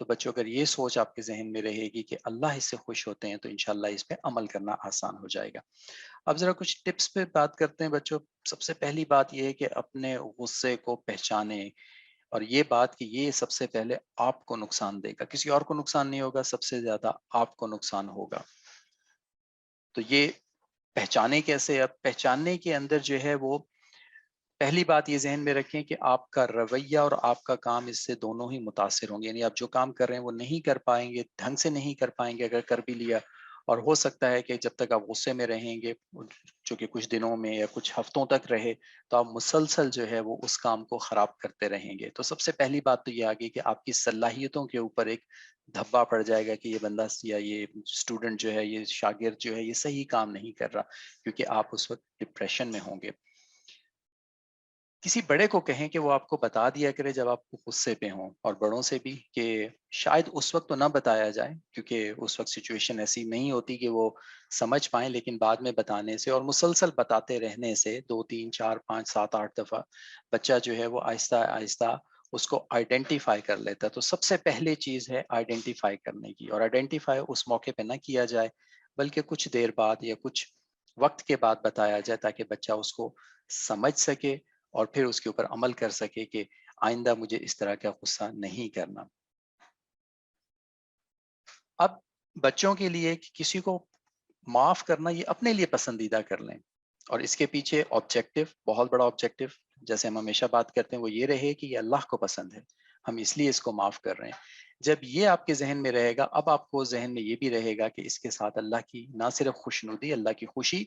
تو بچوں اگر یہ سوچ آپ کے ذہن میں رہے گی کہ اللہ اس سے خوش ہوتے ہیں تو انشاءاللہ اس پہ عمل کرنا آسان ہو جائے گا۔ اب ذرا کچھ ٹپس پہ بات کرتے ہیں بچوں۔ سب سے پہلی بات یہ ہے کہ اپنے غصے کو پہچانیں، اور یہ بات کہ یہ سب سے پہلے آپ کو نقصان دے گا، کسی اور کو نقصان نہیں ہوگا، سب سے زیادہ آپ کو نقصان ہوگا۔ تو یہ پہچانے کیسے؟ اب پہچاننے کے اندر جو ہے وہ پہلی بات یہ ذہن میں رکھیں کہ آپ کا رویہ اور آپ کا کام اس سے دونوں ہی متاثر ہوں گے، یعنی آپ جو کام کر رہے ہیں وہ نہیں کر پائیں گے، ڈھنگ سے نہیں کر پائیں گے اگر کر بھی لیا، اور ہو سکتا ہے کہ جب تک آپ غصے میں رہیں گے، جو کہ کچھ دنوں میں یا کچھ ہفتوں تک رہے، تو آپ مسلسل جو ہے وہ اس کام کو خراب کرتے رہیں گے۔ تو سب سے پہلی بات تو یہ آ گئی کہ آپ کی صلاحیتوں کے اوپر ایک دھبا پڑ جائے گا کہ یہ بندہ یا یہ اسٹوڈنٹ جو ہے، یہ شاگرد جو ہے، یہ صحیح کام نہیں کر رہا، کیونکہ آپ اس وقت ڈپریشن میں ہوں گے۔ کسی بڑے کو کہیں کہ وہ آپ کو بتا دیا کرے جب آپ غصے پہ ہوں، اور بڑوں سے بھی کہ شاید اس وقت تو نہ بتایا جائے کیونکہ اس وقت سچویشن ایسی نہیں ہوتی کہ وہ سمجھ پائیں، لیکن بعد میں بتانے سے اور مسلسل بتاتے رہنے سے 2 3 4 5 7 8 دفعہ بچہ جو ہے وہ آہستہ آہستہ اس کو آئیڈینٹیفائی کر لیتا ہے۔ تو سب سے پہلے چیز ہے آئیڈینٹیفائی کرنے کی، اور آئیڈینٹیفائی اس موقع پہ نہ کیا جائے بلکہ کچھ دیر بعد یا کچھ وقت کے بعد بتایا جائے، تاکہ بچہ اس کو سمجھ سکے اور پھر اس کے اوپر عمل کر سکے کہ آئندہ مجھے اس طرح کا غصہ نہیں کرنا۔ اب بچوں کے لیے کہ کسی کو معاف کرنا یہ اپنے لیے پسندیدہ کر لیں، اور اس کے پیچھے آبجیکٹو، بہت بڑا آبجیکٹو جیسے ہم ہمیشہ بات کرتے ہیں وہ یہ رہے کہ یہ اللہ کو پسند ہے، ہم اس لیے اس کو معاف کر رہے ہیں۔ جب یہ آپ کے ذہن میں رہے گا، اب آپ کو ذہن میں یہ بھی رہے گا کہ اس کے ساتھ اللہ کی نہ صرف خوشنودی، اللہ کی خوشی،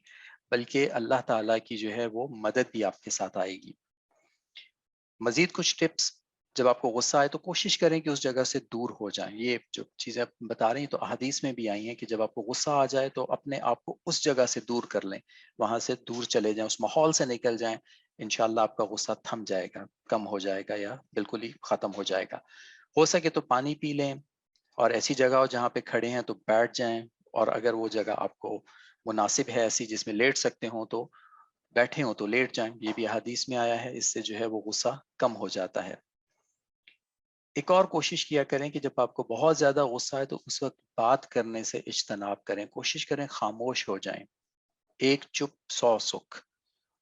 بلکہ اللہ تعالیٰ کی جو ہے وہ مدد بھی آپ کے ساتھ آئے گی۔ مزید کچھ ٹپس: جب آپ کو غصہ آئے تو کوشش کریں کہ اس جگہ سے دور ہو جائیں۔ یہ جو چیزیں آپ بتا رہی ہیں تو احادیث میں بھی آئی ہیں کہ جب آپ کو غصہ آ جائے تو اپنے آپ کو اس جگہ سے دور کر لیں، وہاں سے دور چلے جائیں، اس ماحول سے نکل جائیں، انشاءاللہ آپ کا غصہ تھم جائے گا، کم ہو جائے گا یا بالکل ہی ختم ہو جائے گا۔ ہو سکے تو پانی پی لیں، اور ایسی جگہ ہو جہاں پہ کھڑے ہیں تو بیٹھ جائیں، اور اگر وہ جگہ آپ کو مناسب ہے ایسی جس میں لیٹ سکتے ہوں تو بیٹھے ہوں تو لیٹ جائیں، یہ بھی حدیث میں آیا ہے، اس سے جو ہے وہ غصہ کم ہو جاتا ہے۔ ایک اور کوشش کیا کریں کہ جب آپ کو بہت زیادہ غصہ ہے تو اس وقت بات کرنے سے اجتناب کریں، کوشش کریں خاموش ہو جائیں۔ ایک چپ 100 سکھ،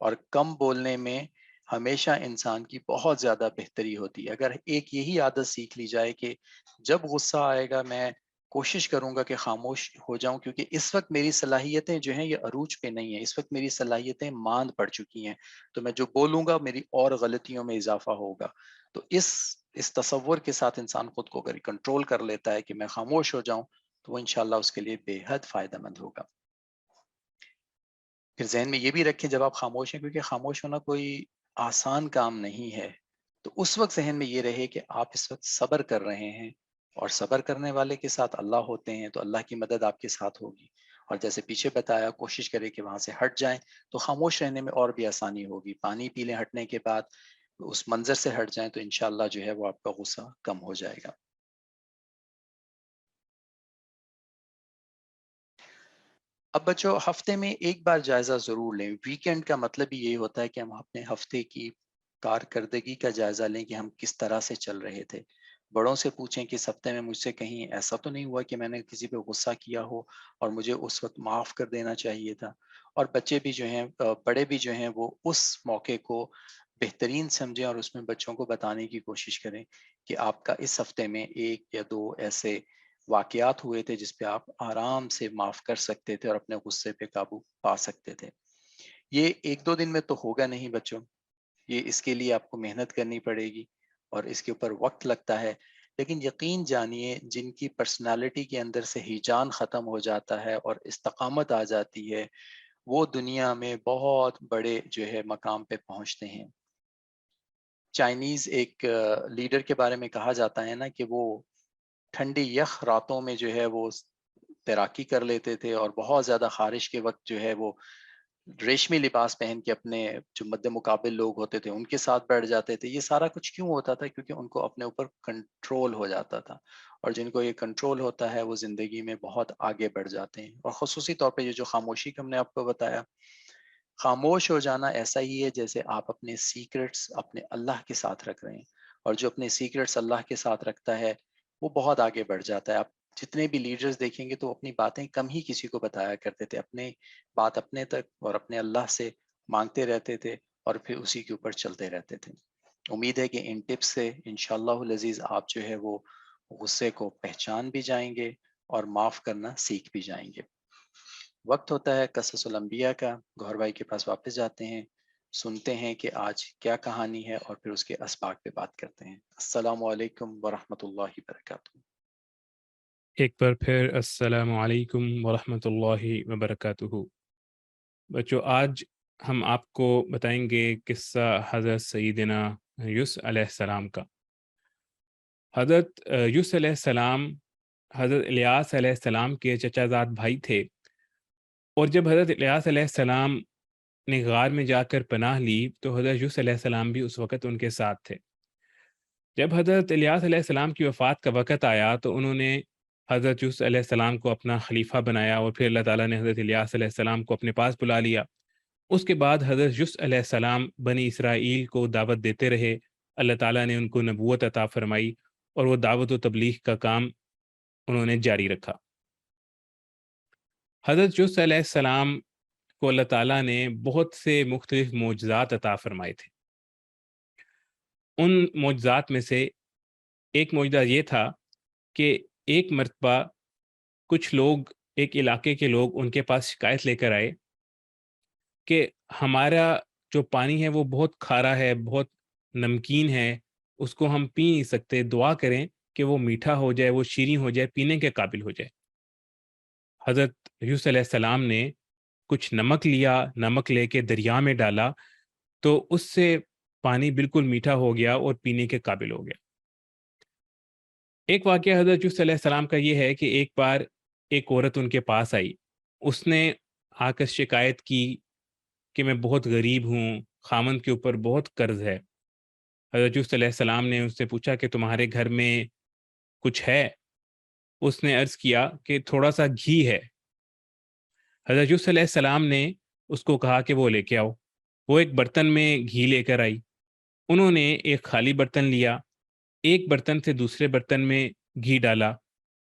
اور کم بولنے میں ہمیشہ انسان کی بہت زیادہ بہتری ہوتی ہے۔ اگر ایک یہی عادت سیکھ لی جائے کہ جب غصہ آئے گا میں کوشش کروں گا کہ خاموش ہو جاؤں، کیونکہ اس وقت میری صلاحیتیں جو ہیں یہ عروج پہ نہیں ہیں، اس وقت میری صلاحیتیں ماند پڑ چکی ہیں، تو میں جو بولوں گا میری اور غلطیوں میں اضافہ ہوگا۔ تو اس تصور کے ساتھ انسان خود کو اگر کنٹرول کر لیتا ہے کہ میں خاموش ہو جاؤں، تو وہ انشاءاللہ اس کے لیے بے حد فائدہ مند ہوگا۔ پھر ذہن میں یہ بھی رکھیں جب آپ خاموش ہیں، کیونکہ خاموش ہونا کوئی آسان کام نہیں ہے، تو اس وقت ذہن میں یہ رہے کہ آپ اس وقت صبر کر رہے ہیں، اور صبر کرنے والے کے ساتھ اللہ ہوتے ہیں، تو اللہ کی مدد آپ کے ساتھ ہوگی۔ اور جیسے پیچھے بتایا، کوشش کریں کہ وہاں سے ہٹ جائیں تو خاموش رہنے میں اور بھی آسانی ہوگی۔ پانی پی لیں ہٹنے کے بعد، اس منظر سے ہٹ جائیں تو انشاءاللہ جو ہے وہ آپ کا غصہ کم ہو جائے گا۔ اب بچوں ہفتے میں ایک بار جائزہ ضرور لیں۔ ویکینڈ کا مطلب ہی یہی ہوتا ہے کہ ہم اپنے ہفتے کی کارکردگی کا جائزہ لیں کہ ہم کس طرح سے چل رہے تھے۔ بڑوں سے پوچھیں کہ اس ہفتے میں مجھ سے کہیں ایسا تو نہیں ہوا کہ میں نے کسی پہ غصہ کیا ہو اور مجھے اس وقت معاف کر دینا چاہیے تھا۔ اور بچے بھی جو ہیں، بڑے بھی جو ہیں، وہ اس موقع کو بہترین سمجھیں اور اس میں بچوں کو بتانے کی کوشش کریں کہ آپ کا اس ہفتے میں 1 یا 2 ایسے واقعات ہوئے تھے جس پہ آپ آرام سے معاف کر سکتے تھے اور اپنے غصے پہ قابو پا سکتے تھے۔ یہ 1 2 دن میں تو ہوگا نہیں بچوں، یہ اس کے لیے آپ کو محنت کرنی پڑے گی اور اس کے اوپر وقت لگتا ہے، لیکن یقین جانیے جن کی پرسنالٹی کے اندر سے ہیجان ختم ہو جاتا ہے اور استقامت آ جاتی ہے، وہ دنیا میں بہت بڑے جو ہے مقام پہ پہنچتے ہیں۔ چائنیز ایک لیڈر کے بارے میں کہا جاتا ہے نا کہ وہ ٹھنڈی یخ راتوں میں جو ہے وہ تیراکی کر لیتے تھے، اور بہت زیادہ خارش کے وقت جو ہے وہ ریشمی لباس پہن کے اپنے جو مد مقابل لوگ ہوتے تھے ان کے ساتھ بیٹھ جاتے تھے۔ یہ سارا کچھ کیوں ہوتا تھا؟ کیونکہ ان کو اپنے اوپر کنٹرول ہو جاتا تھا، اور جن کو یہ کنٹرول ہوتا ہے وہ زندگی میں بہت آگے بڑھ جاتے ہیں۔ اور خصوصی طور پہ یہ جو خاموشی کا ہم نے آپ کو بتایا، خاموش ہو جانا ایسا ہی ہے جیسے آپ اپنے سیکرٹس اپنے اللہ کے ساتھ رکھ رہے ہیں، اور جو اپنے سیکرٹس اللہ کے ساتھ رکھتا ہے وہ بہت آگے بڑھ جاتا ہے. آپ جتنے بھی لیڈرز دیکھیں گے تو اپنی باتیں کم ہی کسی کو بتایا کرتے تھے، اپنے بات اپنے تک اور اپنے اللہ سے مانگتے رہتے تھے اور پھر اسی کے اوپر چلتے رہتے تھے. امید ہے کہ ان ٹپس سے انشاءاللہ العزیز آپ جو ہے وہ غصے کو پہچان بھی جائیں گے اور معاف کرنا سیکھ بھی جائیں گے. وقت ہوتا ہے قصص الانبیاء کا. گوہر بھائی کے پاس واپس جاتے ہیں، سنتے ہیں کہ آج کیا کہانی ہے اور پھر اس کے اسباق پہ بات کرتے ہیں. السلام علیکم ورحمۃ اللہ وبرکاتہ. ایک بار پھر السلام علیکم ورحمۃ اللہ وبرکاتہ. بچوں، آج ہم آپ کو بتائیں گے قصہ حضرت سیدنا یوسف علیہ السلام کا. حضرت یوسف علیہ السلام حضرت الیاس علیہ السلام کے چچا زاد بھائی تھے، اور جب حضرت الیاس علیہ السلام نے غار میں جا کر پناہ لی تو حضرت یوسف علیہ السلام بھی اس وقت ان کے ساتھ تھے. جب حضرت الیاس علیہ السلام کی وفات کا وقت آیا تو انہوں نے حضرت یوسف علیہ السلام کو اپنا خلیفہ بنایا، اور پھر اللہ تعالیٰ نے حضرت الیاس علیہ السلام کو اپنے پاس بلا لیا. اس کے بعد حضرت یوسف علیہ السلام بنی اسرائیل کو دعوت دیتے رہے. اللہ تعالیٰ نے ان کو نبوت عطا فرمائی اور وہ دعوت و تبلیغ کا کام انہوں نے جاری رکھا. حضرت یوسف علیہ السلام کو اللہ تعالیٰ نے بہت سے مختلف معجزات عطا فرمائے تھے. ان معجزات میں سے ایک معجزہ یہ تھا کہ ایک مرتبہ کچھ لوگ، ایک علاقے کے لوگ ان کے پاس شکایت لے کر آئے کہ ہمارا جو پانی ہے وہ بہت کھارا ہے، بہت نمکین ہے، اس کو ہم پی نہیں سکتے، دعا کریں کہ وہ میٹھا ہو جائے، وہ شیریں ہو جائے، پینے کے قابل ہو جائے. حضرت یوسف علیہ السلام نے کچھ نمک لیا، نمک لے کے دریا میں ڈالا تو اس سے پانی بالکل میٹھا ہو گیا اور پینے کے قابل ہو گیا. ایک واقعہ حضرت یوسف علیہ السلام کا یہ ہے کہ ایک بار ایک عورت ان کے پاس آئی. اس نے آ کر شکایت کی کہ میں بہت غریب ہوں، خامند کے اوپر بہت قرض ہے. حضرت یوسف علیہ السلام نے اس سے پوچھا کہ تمہارے گھر میں کچھ ہے؟ اس نے عرض کیا کہ تھوڑا سا گھی ہے. حضرت یوسف علیہ السلام نے اس کو کہا کہ وہ لے کے آؤ. وہ ایک برتن میں گھی لے کر آئی. انہوں نے ایک خالی برتن لیا، ایک برتن سے دوسرے برتن میں گھی ڈالا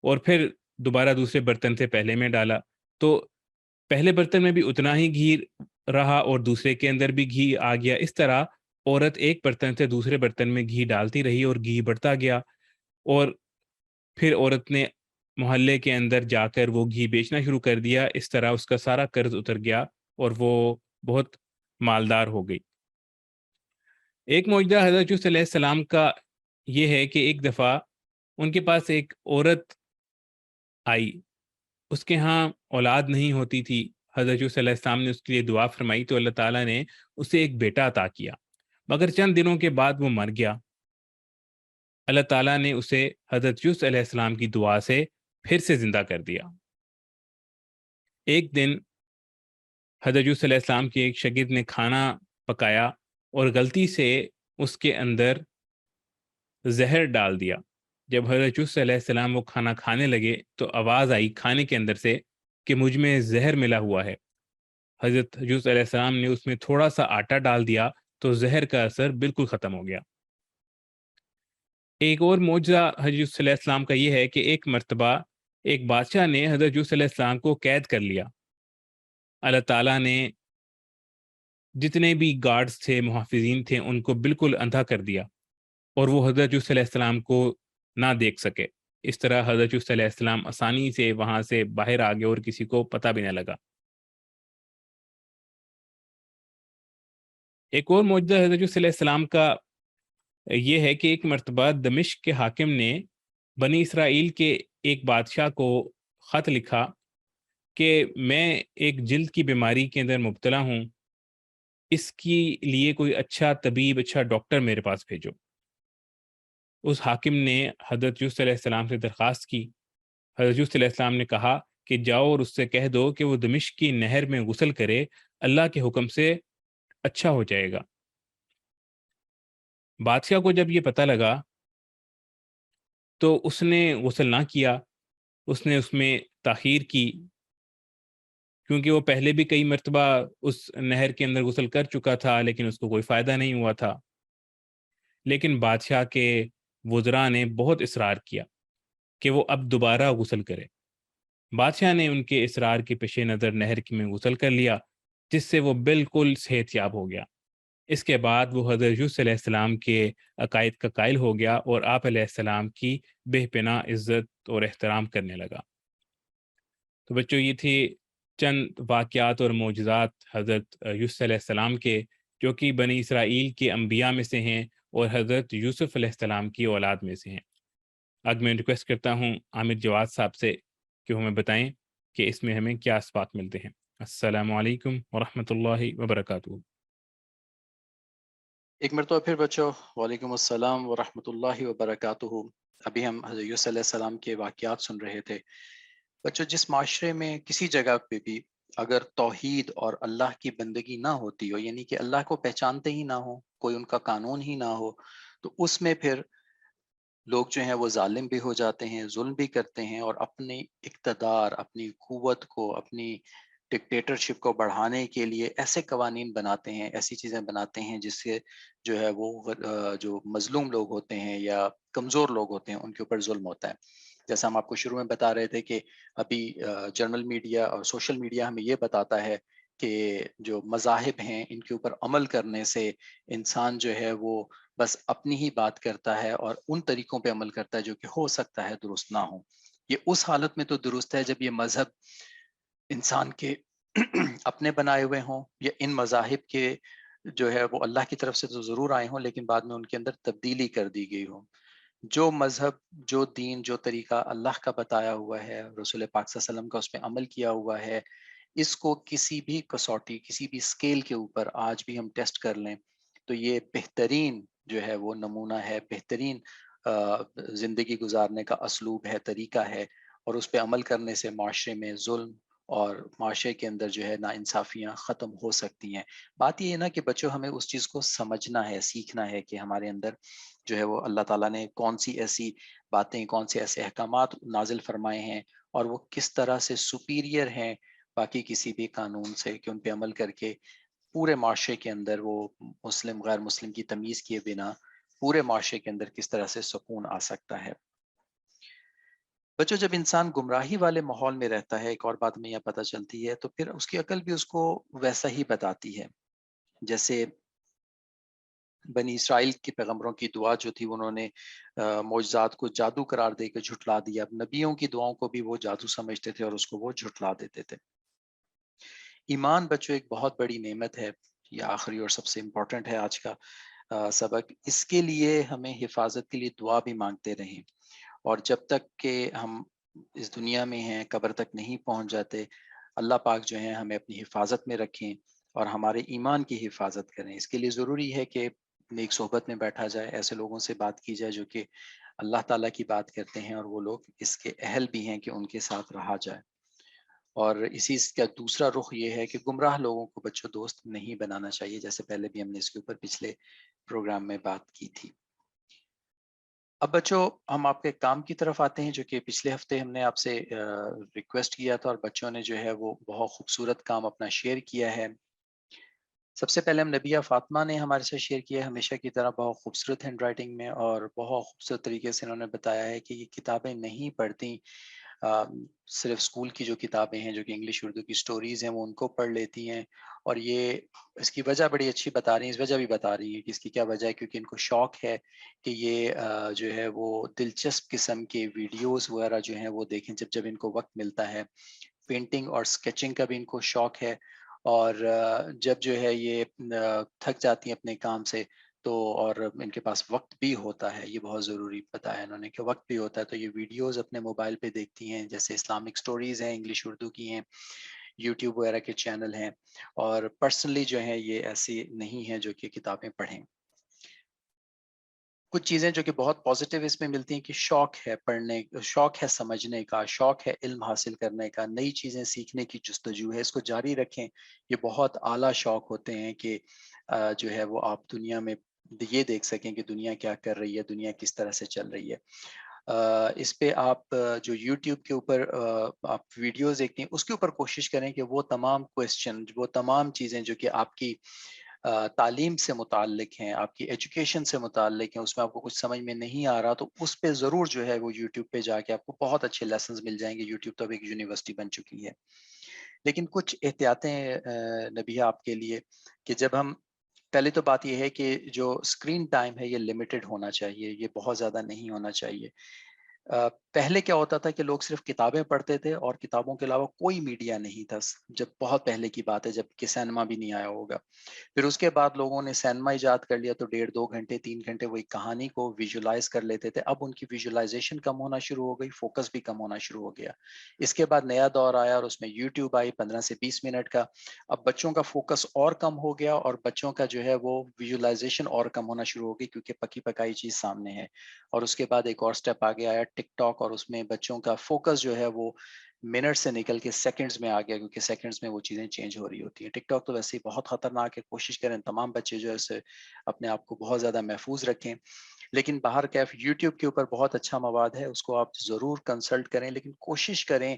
اور پھر دوبارہ دوسرے برتن سے پہلے میں ڈالا. تو پہلے برتن میں بھی اتنا ہی گھی رہا اور دوسرے کے اندر بھی گھی آ گیا. اس طرح عورت ایک برتن سے دوسرے برتن میں گھی ڈالتی رہی اور گھی بڑھتا گیا، اور پھر عورت نے محلے کے اندر جا کر وہ گھی بیچنا شروع کر دیا. اس طرح اس کا سارا قرض اتر گیا اور وہ بہت مالدار ہو گئی. ایک معجزہ حضرت یوسف علیہ السلام کا یہ ہے کہ ایک دفعہ ان کے پاس ایک عورت آئی. اس کے ہاں اولاد نہیں ہوتی تھی. حضرت یوسف علیہ السلام نے اس کے لیے دعا فرمائی تو اللہ تعالیٰ نے اسے ایک بیٹا عطا کیا، مگر چند دنوں کے بعد وہ مر گیا. اللہ تعالیٰ نے اسے حضرت یوسف علیہ السلام کی دعا سے پھر سے زندہ کر دیا. ایک دن حضرت یوسف علیہ السلام کے ایک شاگرد نے کھانا پکایا اور غلطی سے اس کے اندر زہر ڈال دیا. جب حضرت یوسف علیہ السلام وہ کھانا کھانے لگے تو آواز آئی کھانے کے اندر سے کہ مجھ میں زہر ملا ہوا ہے. حضرت یوسف علیہ السلام نے اس میں تھوڑا سا آٹا ڈال دیا تو زہر کا اثر بالکل ختم ہو گیا. ایک اور معجزہ حضرت یوسف علیہ السلام کا یہ ہے کہ ایک مرتبہ ایک بادشاہ نے حضرت یوسف علیہ السلام کو قید کر لیا. اللہ تعالیٰ نے جتنے بھی گارڈز تھے، محافظین تھے، ان کو بالکل اندھا کر دیا اور وہ حضرت یوسف علیہ السلام کو نہ دیکھ سکے. اس طرح حضرت یوسف علیہ السلام آسانی سے وہاں سے باہر آ گئے اور کسی کو پتہ بھی نہ لگا. ایک اور معجزہ حضرت یوسف علیہ السلام کا یہ ہے کہ ایک مرتبہ دمشق کے حاکم نے بنی اسرائیل کے ایک بادشاہ کو خط لکھا کہ میں ایک جلد کی بیماری کے اندر مبتلا ہوں، اس کی لیے کوئی اچھا طبیب، اچھا ڈاکٹر میرے پاس بھیجو. اس حاکم نے حضرت یوسف علیہ السلام سے درخواست کی. حضرت یوسف علیہ السلام نے کہا کہ جاؤ اور اس سے کہہ دو کہ وہ دمشق کی نہر میں غسل کرے، اللہ کے حکم سے اچھا ہو جائے گا. بادشاہ کو جب یہ پتہ لگا تو اس نے غسل نہ کیا، اس میں تاخیر کی، کیونکہ وہ پہلے بھی کئی مرتبہ اس نہر کے اندر غسل کر چکا تھا لیکن اس کو کوئی فائدہ نہیں ہوا تھا. لیکن بادشاہ کے وزراء نے بہت اصرار کیا. کہ وہ اب دوبارہ غسل کرے۔ بادشاہ نے ان کے اصرار کے پیش نظر نہر میں غسل کر لیا، جس سے وہ بالکل صحت یاب ہو گیا۔ اس کے بعد وہ حضرت یوسف علیہ السلام کے عقائد کا قائل ہو گیا اور آپ علیہ السلام کی بے پناہ عزت اور احترام کرنے لگا۔ تو بچوں، یہ تھی چند واقعات اور معجزات حضرت یوسف علیہ السلام کے، جو کہ بنی اسرائیل کے انبیاء میں سے ہیں اور حضرت یوسف علیہ السلام کی اولاد میں سے ہیں۔ اب میں ریکویسٹ کرتا ہوں عامر جواد صاحب سے کہ ہمیں بتائیں کہ اس میں ہمیں کیا اسباق ملتے ہیں۔ السلام علیکم ورحمۃ اللہ وبرکاتہ۔ ایک مرتبہ پھر بچوں، وعلیکم السلام ورحمۃ اللہ وبرکاتہ۔ ابھی ہم حضرت یوسف علیہ السلام کے واقعات سن رہے تھے۔ بچوں، جس معاشرے میں کسی جگہ پہ بھی اگر توحید اور اللہ کی بندگی نہ ہوتی ہو، یعنی کہ اللہ کو پہچانتے ہی نہ ہو، کوئی ان کا قانون ہی نہ ہو، تو اس میں پھر لوگ جو ہیں وہ ظالم بھی ہو جاتے ہیں، ظلم بھی کرتے ہیں، اور اپنی اقتدار، اپنی قوت کو، اپنی ڈکٹیٹرشپ کو بڑھانے کے لیے ایسے قوانین بناتے ہیں، ایسی چیزیں بناتے ہیں جس سے جو ہے وہ جو مظلوم لوگ ہوتے ہیں یا کمزور لوگ ہوتے ہیں ان کے اوپر ظلم ہوتا ہے۔ جیسا ہم آپ کو شروع میں بتا رہے تھے کہ ابھی جرنل میڈیا اور سوشل میڈیا ہمیں یہ بتاتا ہے کہ جو مذاہب ہیں ان کے اوپر عمل کرنے سے انسان جو ہے وہ بس اپنی ہی بات کرتا ہے اور ان طریقوں پہ عمل کرتا ہے جو کہ ہو سکتا ہے درست نہ ہو۔ یہ اس حالت میں تو درست ہے جب یہ مذہب انسان کے اپنے بنائے ہوئے ہوں، یا ان مذاہب کے جو ہے وہ اللہ کی طرف سے تو ضرور آئے ہوں لیکن بعد میں ان کے اندر تبدیلی کر دی گئی ہو۔ جو مذہب، جو دین، جو طریقہ اللہ کا بتایا ہوا ہے، رسول پاک صلی اللہ علیہ وسلم کا اس پہ عمل کیا ہوا ہے، اس کو کسی بھی کسوٹی، کسی بھی اسکیل کے اوپر آج بھی ہم ٹیسٹ کر لیں تو یہ بہترین جو ہے وہ نمونہ ہے، بہترین زندگی گزارنے کا اسلوب ہے، طریقہ ہے، اور اس پہ عمل کرنے سے معاشرے میں ظلم اور معاشرے کے اندر جو ہے نا انصافیاں ختم ہو سکتی ہیں۔ بات یہ ہے نا کہ بچوں ہمیں اس چیز کو سمجھنا ہے، سیکھنا ہے کہ ہمارے اندر جو ہے وہ اللہ تعالیٰ نے کون سی ایسی باتیں، کون سے ایسے احکامات نازل فرمائے ہیں، اور وہ کس طرح سے سپیریئر ہیں باقی کسی بھی قانون سے، کہ ان پہ عمل کر کے پورے معاشرے کے اندر وہ مسلم غیر مسلم کی تمیز کیے بنا پورے معاشرے کے اندر کس طرح سے سکون آ سکتا ہے۔ بچوں، جب انسان گمراہی والے ماحول میں رہتا ہے، ایک اور بات میں یہ پتہ چلتی ہے، تو پھر اس کی عقل بھی اس کو ویسا ہی بتاتی ہے۔ جیسے بنی اسرائیل کے پیغمبروں کی دعا جو تھی، انہوں نے معجزات کو جادو قرار دے کے جھٹلا دیا۔ نبیوں کی دعاؤں کو بھی وہ جادو سمجھتے تھے اور اس کو وہ جھٹلا دیتے تھے۔ ایمان بچوں ایک بہت بڑی نعمت ہے، یہ آخری اور سب سے امپورٹنٹ ہے آج کا سبق۔ اس کے لیے ہمیں حفاظت کے لیے دعا بھی مانگتے رہیں، اور جب تک کہ ہم اس دنیا میں ہیں، قبر تک نہیں پہنچ جاتے، اللہ پاک جو ہے ہمیں اپنی حفاظت میں رکھیں اور ہمارے ایمان کی حفاظت کریں۔ اس کے لیے ضروری ہے کہ نیک صحبت میں بیٹھا جائے، ایسے لوگوں سے بات کی جائے جو کہ اللہ تعالیٰ کی بات کرتے ہیں اور وہ لوگ اس کے اہل بھی ہیں کہ ان کے ساتھ رہا جائے۔ اور اسی کا دوسرا رخ یہ ہے کہ گمراہ لوگوں کو بچوں دوست نہیں بنانا چاہیے، جیسے پہلے بھی ہم نے اس کے اوپر پچھلے پروگرام میں بات کی تھی۔ اب بچوں ہم آپ کے کام کی طرف آتے ہیں، جو کہ پچھلے ہفتے ہم نے آپ سے ریکویسٹ کیا تھا اور بچوں نے جو ہے وہ بہت خوبصورت کام اپنا شیئر کیا ہے۔ سب سے پہلے ہم نبیہ فاطمہ نے ہمارے ساتھ شیئر کیا ہے، ہمیشہ کی طرح بہت خوبصورت ہینڈ رائٹنگ میں اور بہت خوبصورت طریقے سے انہوں نے بتایا ہے کہ یہ کتابیں نہیں پڑھتی، صرف اسکول کی جو کتابیں ہیں جو کہ انگلش اردو کی سٹوریز ہیں وہ ان کو پڑھ لیتی ہیں، اور یہ اس کی وجہ بڑی اچھی بتا رہی ہیں، اس وجہ بھی بتا رہی ہیں کہ اس کی کیا وجہ ہے، کیونکہ ان کو شوق ہے کہ یہ جو ہے وہ دلچسپ قسم کے ویڈیوز وغیرہ جو ہیں وہ دیکھیں جب جب ان کو وقت ملتا ہے۔ پینٹنگ اور اسکیچنگ کا بھی ان کو شوق ہے، اور جب جو ہے یہ تھک جاتی ہیں اپنے کام سے تو اور ان کے پاس وقت بھی ہوتا ہے، یہ بہت ضروری بتایا انہوں نے کہ وقت بھی ہوتا ہے، تو یہ ویڈیوز اپنے موبائل پہ دیکھتی ہیں، جیسے اسلامک سٹوریز ہیں، انگلش اردو کی ہیں، یوٹیوب وغیرہ کے چینل ہیں، اور پرسنلی جو ہیں یہ ایسی نہیں ہیں جو کہ کتابیں پڑھیں۔ کچھ چیزیں جو کہ بہت پازیٹیو اس میں ملتی ہیں کہ شوق ہے پڑھنے، شوق ہے سمجھنے کا، شوق ہے علم حاصل کرنے کا، نئی چیزیں سیکھنے کی جستجو ہے، اس کو جاری رکھیں۔ یہ بہت اعلیٰ شوق ہوتے ہیں کہ جو ہے وہ آپ دنیا میں یہ دیکھ سکیں کہ دنیا کیا کر رہی ہے، دنیا کس طرح سے چل رہی ہے۔ اس پہ آپ جو یوٹیوب کے اوپر آپ ویڈیوز دیکھتے ہیں اس کے اوپر کوشش کریں کہ وہ تمام کویسچن، وہ تمام چیزیں جو کہ آپ کی تعلیم سے متعلق ہیں، آپ کی ایجوکیشن سے متعلق ہیں، اس میں آپ کو کچھ سمجھ میں نہیں آ رہا تو اس پہ ضرور جو ہے وہ یوٹیوب پہ جا کے آپ کو بہت اچھے لیسنز مل جائیں گے. یوٹیوب تو اب ایک یونیورسٹی بن چکی ہے. لیکن کچھ احتیاطیں نبیہ آپ کے لیے کہ جب ہم پہلے تو بات یہ ہے کہ جو اسکرین ٹائم ہے یہ لمیٹڈ ہونا چاہیے، یہ بہت زیادہ نہیں ہونا چاہیے. پہلے کیا ہوتا تھا کہ لوگ صرف کتابیں پڑھتے تھے اور کتابوں کے علاوہ کوئی میڈیا نہیں تھا. جب بہت پہلے کی بات ہے جب کہ سینما بھی نہیں آیا ہوگا. پھر اس کے بعد لوگوں نے سینما ایجاد کر لیا تو 1.5 2 گھنٹے 3 گھنٹے وہ ایک کہانی کو ویژولائز کر لیتے تھے. اب ان کی ویژولائزیشن کم ہونا شروع ہو گئی، فوکس بھی کم ہونا شروع ہو گیا. اس کے بعد نیا دور آیا اور اس میں یوٹیوب آئی 15 سے 20 منٹ کا. اب بچوں کا فوکس اور کم ہو گیا اور بچوں کا جو ہے وہ ویژولائزیشن اور کم ہونا شروع ہو گئی کیونکہ پکی پکائی چیز سامنے ہے. اور اس کے بعد ایک اور سٹیپ آگے آیا ٹک ٹاک، اور اس میں بچوں کا فوکس جو ہے وہ منٹ سے نکل کے سیکنڈز میں آ گیا کیونکہ سیکنڈز میں وہ چیزیں چینج ہو رہی ہوتی ہیں. ٹک ٹاک تو ویسے ہی بہت خطرناک ہے، کوشش کریں تمام بچے جو ہے اسے اپنے آپ کو بہت زیادہ محفوظ رکھیں. لیکن باہر کیف یوٹیوب کے اوپر بہت اچھا مواد ہے، اس کو آپ ضرور کنسلٹ کریں، لیکن کوشش کریں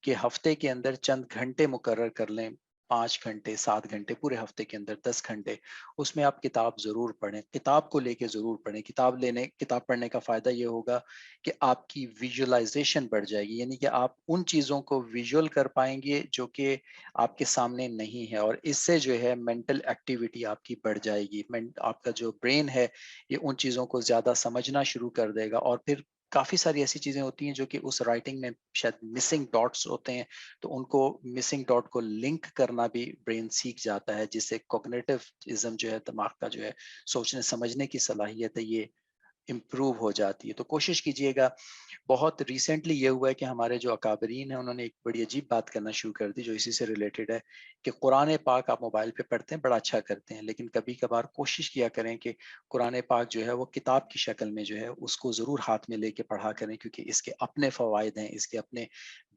کہ ہفتے کے اندر چند گھنٹے مقرر کر لیں، 5 گھنٹے 7 گھنٹے پورے ہفتے کے اندر 10 گھنٹے اس میں آپ کتاب ضرور پڑھیں. کتاب کو لے کے ضرور پڑھیں. کتاب پڑھنے کا فائدہ یہ ہوگا کہ آپ کی ویژولائزیشن بڑھ جائے گی، یعنی کہ آپ ان چیزوں کو ویژول کر پائیں گے جو کہ آپ کے سامنے نہیں ہے، اور اس سے جو ہے مینٹل ایکٹیویٹی آپ کی بڑھ جائے گی. آپ کا جو برین ہے یہ ان چیزوں کو زیادہ سمجھنا شروع کر دے گا. اور پھر کافی ساری ایسی چیزیں ہوتی ہیں جو کہ اس رائٹنگ میں شاید مسنگ ڈاٹس ہوتے ہیں، تو ان کو مسنگ ڈاٹ کو لنک کرنا بھی برین سیکھ جاتا ہے، جس سے کوگنیٹو ازم جو ہے دماغ کا جو ہے سوچنے سمجھنے کی صلاحیت ہے یہ امپروو ہو جاتی ہے. تو کوشش کیجئے گا. بہت ریسنٹلی یہ ہوا ہے کہ ہمارے جو اکابرین ہیں انہوں نے ایک بڑی عجیب بات کرنا شروع کر دی جو اسی سے ریلیٹڈ ہے کہ قرآن پاک آپ موبائل پہ پڑھتے ہیں بڑا اچھا کرتے ہیں، لیکن کبھی کبھار کوشش کیا کریں کہ قرآن پاک جو ہے وہ کتاب کی شکل میں جو ہے اس کو ضرور ہاتھ میں لے کے پڑھا کریں، کیونکہ اس کے اپنے فوائد ہیں، اس کے اپنے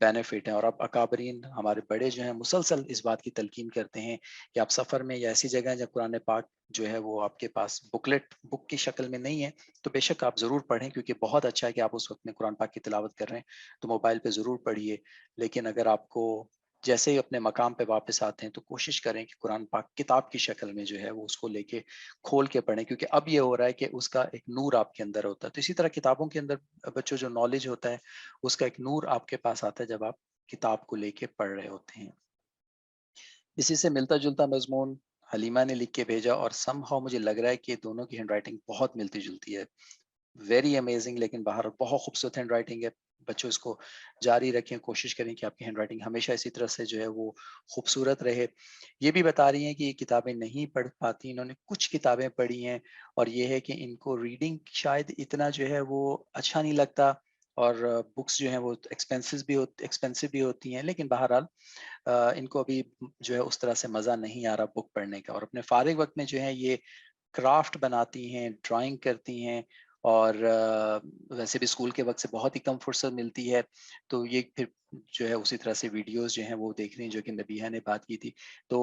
بینیفٹ ہیں. اور اب اکابرین ہمارے بڑے جو ہیں مسلسل اس بات کی تلقین کرتے ہیں کہ آپ سفر میں یا ایسی جگہ جب قرآن پاک جو ہے وہ آپ کے پاس بک کی شکل میں نہیں ہے تو بے شک آپ ضرور پڑھیں، کیونکہ بہت اچھا ہے کہ آپ اس وقت میں قرآن پاک کی تلاوت کر رہے ہیں تو موبائل پہ ضرور پڑھیے. لیکن اگر آپ کو جیسے ہی اپنے مقام پہ واپس آتے ہیں تو کوشش کریں کہ قرآن پاک کتاب کی شکل میں جو ہے وہ اس کو لے کے کھول کے پڑھیں، کیونکہ اب یہ ہو رہا ہے کہ اس کا ایک نور آپ کے اندر ہوتا ہے. تو اسی طرح کتابوں کے اندر بچوں جو نالج ہوتا ہے اس کا ایک نور آپ کے پاس آتا ہے جب آپ کتاب کو لے کے پڑھ رہے ہوتے ہیں. اسی سے ملتا جلتا مضمون حلیمہ نے لکھ کے بھیجا، اور سم ہاؤ مجھے لگ رہا ہے کہ دونوں کی ہینڈ رائٹنگ بہت ملتی جلتی ہے. ویری امیزنگ، لیکن باہر بہت خوبصورت ہینڈ رائٹنگ ہے. بچوں اس کو جاری رکھیں، کوشش کریں کہ آپ کی ہینڈ رائٹنگ ہمیشہ اسی طرح سے جو ہے وہ خوبصورت رہے. یہ بھی بتا رہی ہیں کہ یہ کتابیں نہیں پڑھ پاتی، انہوں نے کچھ کتابیں پڑھی ہیں اور یہ ہے کہ ان کو ریڈنگ شاید اتنا جو ہے وہ اچھا نہیں لگتا، اور بکس جو ہیں وہ ایکسپینسو بھی ہوتی ہیں، لیکن بہرحال ان کو ابھی جو ہے اس طرح سے مزہ نہیں آ رہا بک پڑھنے کا. اور اپنے فارغ وقت میں جو ہے یہ کرافٹ بناتی ہیں، ڈرائنگ کرتی ہیں، اور ویسے بھی اسکول کے وقت سے بہت ہی کم فرصت ملتی ہے تو یہ پھر جو ہے اسی طرح سے ویڈیوز جو ہیں وہ دیکھ رہی ہیں جو کہ نبیہ نے بات کی تھی. تو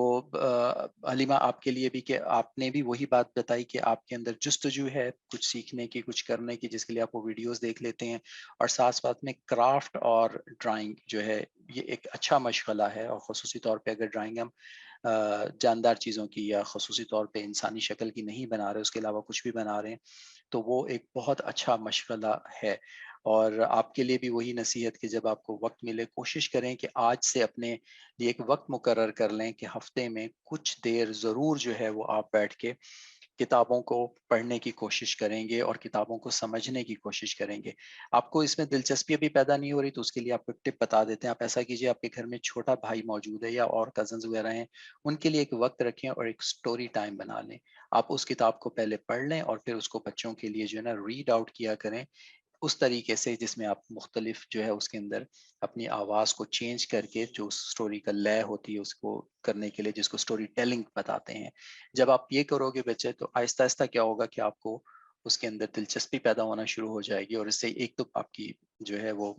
حلیمہ آپ کے لیے بھی کہ آپ نے بھی وہی بات بتائی کہ آپ کے اندر جستجو ہے کچھ سیکھنے کی، کچھ کرنے کی، جس کے لیے آپ وہ ویڈیوز دیکھ لیتے ہیں، اور ساتھ ساتھ میں کرافٹ اور ڈرائنگ جو ہے یہ ایک اچھا مشغلہ ہے. اور خصوصی طور پہ اگر ڈرائنگ ہم جاندار چیزوں کی یا خصوصی طور پہ انسانی شکل کی نہیں بنا رہے، اس کے علاوہ کچھ بھی بنا رہے ہیں تو وہ ایک بہت اچھا مشغلہ ہے. اور آپ کے لیے بھی وہی نصیحت کہ جب آپ کو وقت ملے کوشش کریں کہ آج سے اپنے لیے ایک وقت مقرر کر لیں کہ ہفتے میں کچھ دیر ضرور جو ہے وہ آپ بیٹھ کے کتابوں کو پڑھنے کی کوشش کریں گے اور کتابوں کو سمجھنے کی کوشش کریں گے. آپ کو اس میں دلچسپی ابھی پیدا نہیں ہو رہی تو اس کے لیے آپ کو ایک ٹپ بتا دیتے ہیں. آپ ایسا کیجیے، آپ کے گھر میں چھوٹا بھائی موجود ہے یا اور کزنز وغیرہ ہیں، ان کے لیے ایک وقت رکھیں اور ایک سٹوری ٹائم بنا لیں. آپ اس کتاب کو پہلے پڑھ لیں اور پھر اس کو بچوں کے لیے جو ہے نا ریڈ آؤٹ کیا کریں اس طریقے سے جس میں آپ مختلف جو ہے اس کے اندر اپنی آواز کو چینج کر کے جو سٹوری کا لے ہوتی ہے اس کو کرنے کے لیے، جس کو سٹوری ٹیلنگ بتاتے ہیں. جب آپ یہ کرو گے بچے تو آہستہ آہستہ کیا ہوگا کہ آپ کو اس کے اندر دلچسپی پیدا ہونا شروع ہو جائے گی، اور اس سے ایک تو آپ کی جو ہے وہ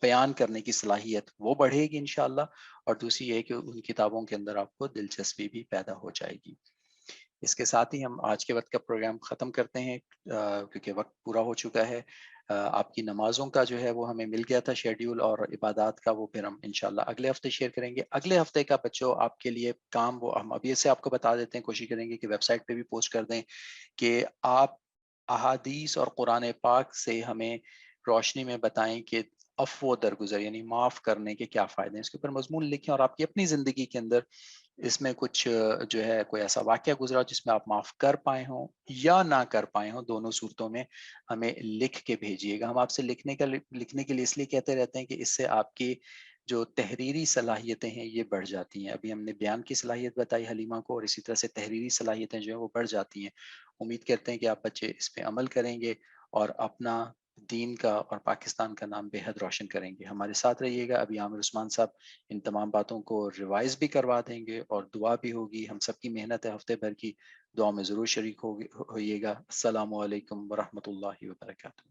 بیان کرنے کی صلاحیت وہ بڑھے گی انشاءاللہ، اور دوسری یہ کہ ان کتابوں کے اندر آپ کو دلچسپی بھی پیدا ہو جائے گی. اس کے ساتھ ہی ہم آج کے وقت کا پروگرام ختم کرتے ہیں کیونکہ وقت پورا ہو چکا ہے. آپ کی نمازوں کا جو ہے وہ ہمیں مل گیا تھا شیڈیول، اور عبادات کا وہ پھر ہم انشاءاللہ اگلے ہفتے شیئر کریں گے۔ اگلے ہفتے کا بچوں آپ کے لیے کام وہ ہم ابھی سے آپ کو بتا دیتے ہیں، کوشش کریں گے کہ ویب سائٹ پہ بھی پوسٹ کر دیں کہ آپ احادیث اور قرآن پاک سے ہمیں روشنی میں بتائیں کہ عفو و درگزر یعنی معاف کرنے کے کیا فائدے ہیں، اس کے اوپر مضمون لکھیں، اور آپ کی اپنی زندگی کے اندر اس میں کچھ جو ہے کوئی ایسا واقعہ گزرا جس میں آپ معاف کر پائے ہوں یا نہ کر پائے ہوں، دونوں صورتوں میں ہمیں لکھ کے بھیجیے گا۔ ہم آپ سے لکھنے کے لیے اس لیے کہتے رہتے ہیں کہ اس سے آپ کی جو تحریری صلاحیتیں ہیں یہ بڑھ جاتی ہیں۔ ابھی ہم نے بیان کی صلاحیت بتائی حلیمہ کو، اور اسی طرح سے تحریری صلاحیتیں جو ہیں وہ بڑھ جاتی ہیں۔ امید کرتے ہیں کہ آپ بچے اس پہ عمل کریں گے اور اپنا دین کا اور پاکستان کا نام بے حد روشن کریں گے۔ ہمارے ساتھ رہیے گا۔ ابھی عامر عثمان صاحب ان تمام باتوں کو ریوائز بھی کروا دیں گے اور دعا بھی ہوگی۔ ہم سب کی محنت ہے ہفتے بھر کی، دعا میں ضرور شریک ہوئیے گا۔ السلام علیکم ورحمۃ اللہ وبرکاتہ۔